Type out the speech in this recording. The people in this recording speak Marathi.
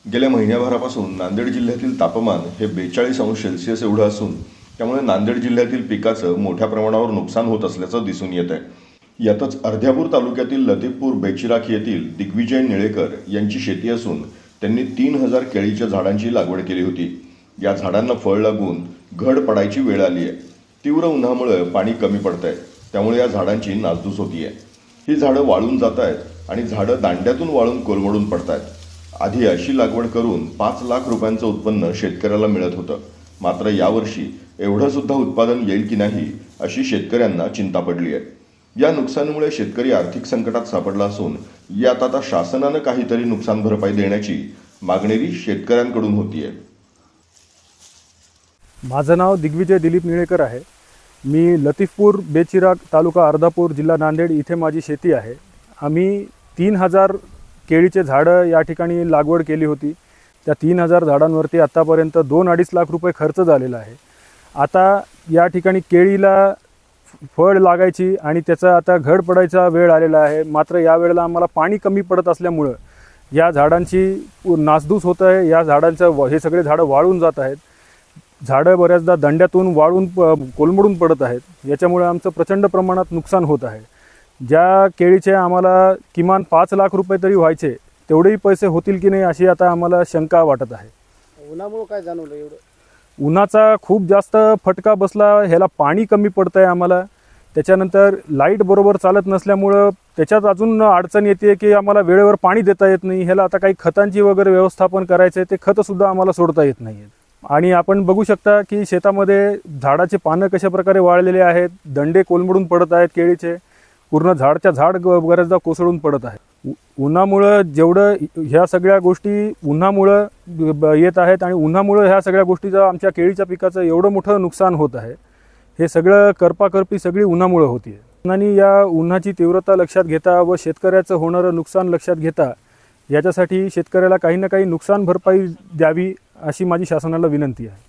गेल्या महिन्याभरापासून नांदेड जिल्ह्यातील तापमान हे 42° एवढं असून त्यामुळे नांदेड जिल्ह्यातील पिकाचं मोठ्या प्रमाणावर नुकसान होत असल्याचं दिसून येत आहे। यातच अर्ध्यापूर तालुक्यातील लतीफपूर बेचिराख येथील दिग्विजय निळेकर यांची शेती असून त्यांनी 3000 केळीच्या झाडांची लागवड केली होती। या झाडांना फळ लागून घड पडायची वेळ आली आहे। तीव्र उन्हामुळे पाणी कमी पडतंय, त्यामुळे या झाडांची नासधूस होतीये। ही झाडं वाळून जात आहेत आणि झाडं दांड्यातून वाळून कोलमडून पडतायत। आधी अशी लागवड करून 5 लाख रुपयांचं उत्पन्न शेतकऱ्याला मिळत होतं, मात्र यावर्षी एवढं सुद्धा उत्पादन येईल की नाही अशी शेतकऱ्यांना चिंता पडली आहे। या नुकसानीमुळे शेतकरी आर्थिक संकटात सापडला असून यात आता शासनानं काहीतरी नुकसान भरपाई देण्याची मागणी शेतकऱ्यांकडून होतीये। माझं नाव दिग्विजय दिलीप निळेकर आहे। मी लतीफपूर बेचिराख तालुका अर्धापूर जिल्हा नांदेड इथे माझी शेती आहे। आम्ही 3000 केळीचे झाडं या ठिकाणी लागवड केली होती। त्या 3000 झाडांवरती आतापर्यंत 2-2.5 लाख रुपये खर्च झालेला आहे। आता या ठिकाणी केळीला फळ लागायची आणि त्याचा आता घड पडायचा वेळ आलेला आहे, मात्र या वेळेला आम्हाला पाणी कमी पडत असल्यामुळं या झाडांची नासधूस होत आहे। या झाडांचं हे सगळे झाडं वाळून जात आहेत। झाडं बऱ्याचदा दंड्यातून वाळून कोलमडून पडत आहेत। याच्यामुळे आमचं प्रचंड प्रमाणात नुकसान होत आहे। ज्या केळीचे आम्हाला किमान 5 लाख रुपये तरी व्हायचे, तेवढेही पैसे होतील की नाही अशी आता आम्हाला शंका वाटत आहे। उन्हामुळे काय जाणवलं एवढं? उन्हाचा खूप जास्त फटका बसला। ह्याला पाणी कमी पडतं आहे आम्हाला। त्याच्यानंतर लाईट बरोबर चालत नसल्यामुळं त्याच्यात अजून अडचण येते की आम्हाला वेळेवर पाणी देता येत नाही। ह्याला आता काही खतांची वगैरे व्यवस्थापन करायचं आहे, ते खतंसुद्धा आम्हाला सोडता येत नाही आहेत। आणि आपण बघू शकता की शेतामध्ये झाडाचे पानं कशा प्रकारे वाळलेले आहेत, दंडे कोलमडून पडत आहेत, केळीचे पूर्ण झाडच्या झाड बऱ्याचदा कोसळून पडत आहे। उन्हामुळं जेवढं ह्या सगळ्या गोष्टी उन्हामुळं येत आहेत आणि उन्हामुळं ह्या सगळ्या गोष्टीचं आमच्या केळीच्या पिकाचं एवढं मोठं नुकसान होत आहे। हे सगळं करपाकरपी सगळी उन्हामुळं होती आहे। आणि या उन्हाची तीव्रता लक्षात घेता व शेतकऱ्याचं होणारं नुकसान लक्षात घेता याच्यासाठी शेतकऱ्याला काही ना काही नुकसान भरपाई द्यावी अशी माझी शासनाला विनंती आहे।